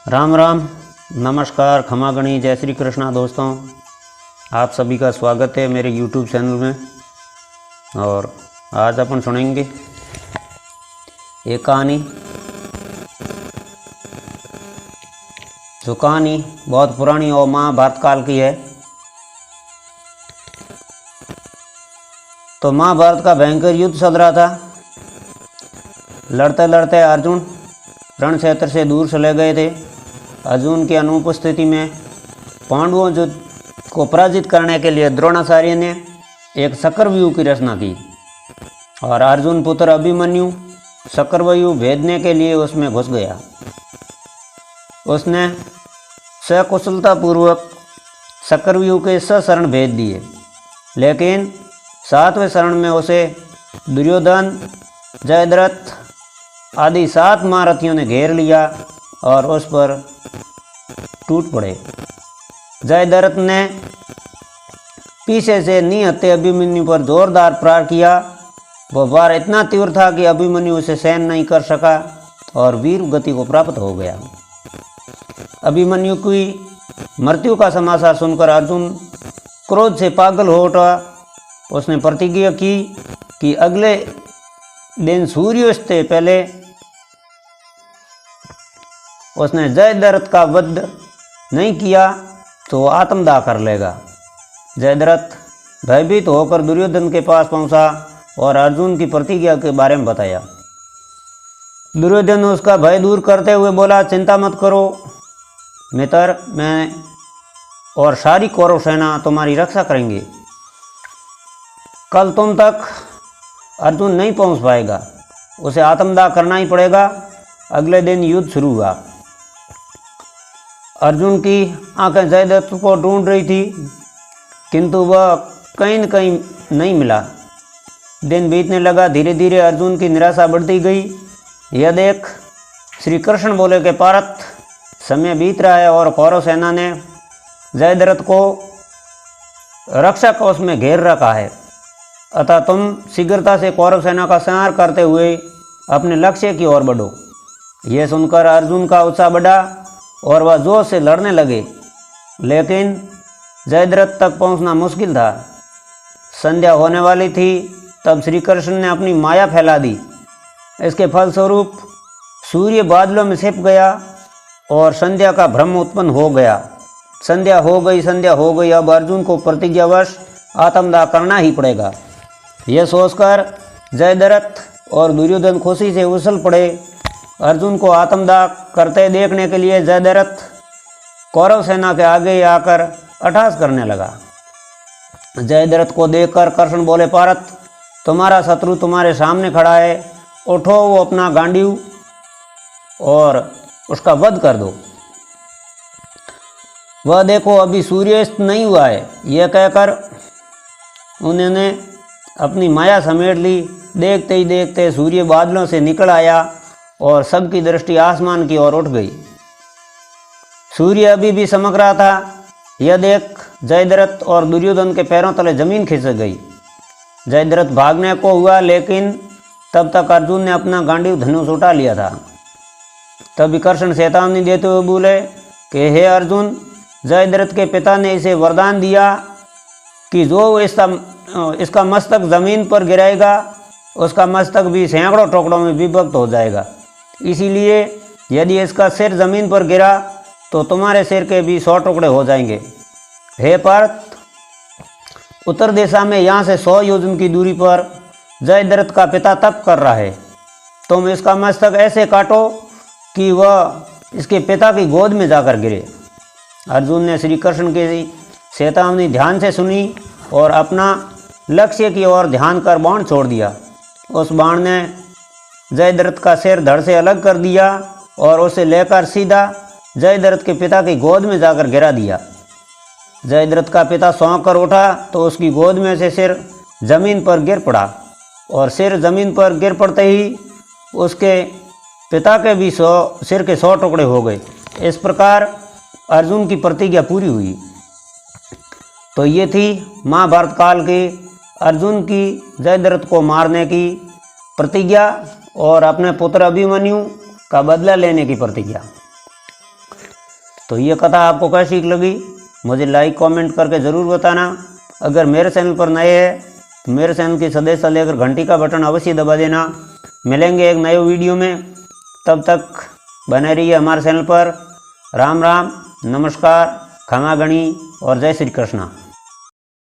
राम राम, नमस्कार, खमागणी, जय श्री कृष्णा। दोस्तों, आप सभी का स्वागत है मेरे YouTube चैनल में। और आज अपन सुनेंगे एक कहानी। जो कहानी बहुत पुरानी और महाभारत काल की है। तो महाभारत का भयंकर युद्ध चल रहा था। लड़ते लड़ते अर्जुन रण क्षेत्र से दूर चले गए थे। अर्जुन की अनुपस्थिति में पांडवों को पराजित करने के लिए द्रोणाचार्य ने एक चक्रव्यूह की रचना की और अर्जुन पुत्र अभिमन्यु चक्रव्यूह भेदने के लिए उसमें घुस गया। उसने सकुशलतापूर्वक चक्रव्यूह के 6 शरण भेद दिए, लेकिन 7वें शरण में उसे दुर्योधन, जयद्रथ आदि 7 महारथियों ने घेर लिया और उस पर टूट पड़े। जयद्रथ ने पीछे से निहत्थे अभिमन्यु पर जोरदार प्रहार किया। वह वार इतना तीव्र था कि अभिमन्यु उसे सहन नहीं कर सका और वीर गति को प्राप्त हो गया। अभिमन्यु की मृत्यु का समाचार सुनकर अर्जुन क्रोध से पागल हो उठा। उसने प्रतिज्ञा की कि अगले दिन सूर्योदय से पहले उसने जयद्रथ का वध नहीं किया तो आत्मदाह कर लेगा। जयद्रथ भयभीत होकर दुर्योधन के पास पहुंचा और अर्जुन की प्रतिज्ञा के बारे में बताया। दुर्योधन ने उसका भय दूर करते हुए बोला, चिंता मत करो मित्र, मैं और सारी कौरव सेना तुम्हारी रक्षा करेंगे। कल तुम तक अर्जुन नहीं पहुंच पाएगा, उसे आत्मदाह करना ही पड़ेगा। अगले दिन युद्ध शुरू हुआ। अर्जुन की आंखें जयद्रथ को ढूंढ रही थी, किंतु वह कहीं न कहीं नहीं मिला। दिन बीतने लगा। धीरे धीरे अर्जुन की निराशा बढ़ती गई। यह देख श्री कृष्ण बोले कि पार्थ, समय बीत रहा है और कौरव सेना ने जयद्रथ को रक्षा कवच में घेर रखा है, अतः तुम शीघ्रता से कौरव सेना का संहार करते हुए अपने लक्ष्य की ओर बढ़ो। यह सुनकर अर्जुन का उत्साह बढ़ा और वह जोश से लड़ने लगे, लेकिन जयद्रथ तक पहुंचना मुश्किल था। संध्या होने वाली थी, तब श्री कृष्ण ने अपनी माया फैला दी। इसके फलस्वरूप सूर्य बादलों में छिप गया और संध्या का भ्रम उत्पन्न हो गया। संध्या हो गई। अब अर्जुन को प्रतिज्ञावश आत्मदाह करना ही पड़ेगा। यह सोचकर जयद्रथ और दुर्योधन खुशी से उछल पड़े। अर्जुन को आत्मदाह करते देखने के लिए जयद्रथ कौरव सेना के आगे आकर अट्टहास करने लगा। जयद्रथ को देखकर कृष्ण बोले, पार्थ, तुम्हारा शत्रु तुम्हारे सामने खड़ा है, उठो वो अपना गांडीव और उसका वध कर दो। वह देखो अभी सूर्यास्त नहीं हुआ है। यह कहकर उन्होंने अपनी माया समेट ली। देखते ही देखते सूर्य बादलों से निकल आया और सबकी दृष्टि आसमान की ओर उठ गई। सूर्य अभी भी चमक रहा था। यह देख जयद्रथ और दुर्योधन के पैरों तले जमीन खिसक गई। जयद्रथ भागने को हुआ, लेकिन तब तक अर्जुन ने अपना गांडीव धनुष उठा लिया था। तब कृष्ण चेतावनी देते हुए बोले कि हे अर्जुन, जयद्रथ के पिता ने इसे वरदान दिया कि जो इसका मस्तक जमीन पर गिराएगा, उसका मस्तक भी सैकड़ों टुकड़ों में विभक्त हो जाएगा। इसीलिए यदि इसका सिर जमीन पर गिरा तो तुम्हारे सिर के भी 100 टुकड़े हो जाएंगे। हे पार्थ, उत्तर दिशा में यहाँ से 100 योजन की दूरी पर जयद्रथ का पिता तप कर रहा है। तुम इसका मस्तक ऐसे काटो कि वह इसके पिता की गोद में जाकर गिरे। अर्जुन ने श्री कृष्ण की चेतावनी ध्यान से सुनी और अपना लक्ष्य की ओर ध्यान कर बाण छोड़ दिया। उस बाण ने जयद्रथ का सिर धड़ से अलग कर दिया और उसे लेकर सीधा जयद्रथ के पिता की गोद में जाकर गिरा दिया। जयद्रथ का पिता सौंक कर उठा तो उसकी गोद में से सिर जमीन पर गिर पड़ा और सिर जमीन पर गिर पड़ते ही उसके पिता के भी सिर के 100 टुकड़े हो गए। इस प्रकार अर्जुन की प्रतिज्ञा पूरी हुई। तो ये थी महाभारत काल के अर्जुन की जयद्रथ को मारने की प्रतिज्ञा और अपने पुत्र अभिमन्यु का बदला लेने की प्रतिज्ञा। तो ये कथा आपको कैसी लगी मुझे लाइक कमेंट करके ज़रूर बताना। अगर मेरे चैनल पर नए हैं तो मेरे चैनल की सदस्यता लेकर घंटी का बटन अवश्य दबा देना। मिलेंगे एक नए वीडियो में, तब तक बने रहिए हमारे चैनल पर। राम राम, नमस्कार, खमा गणी और जय श्री कृष्णा।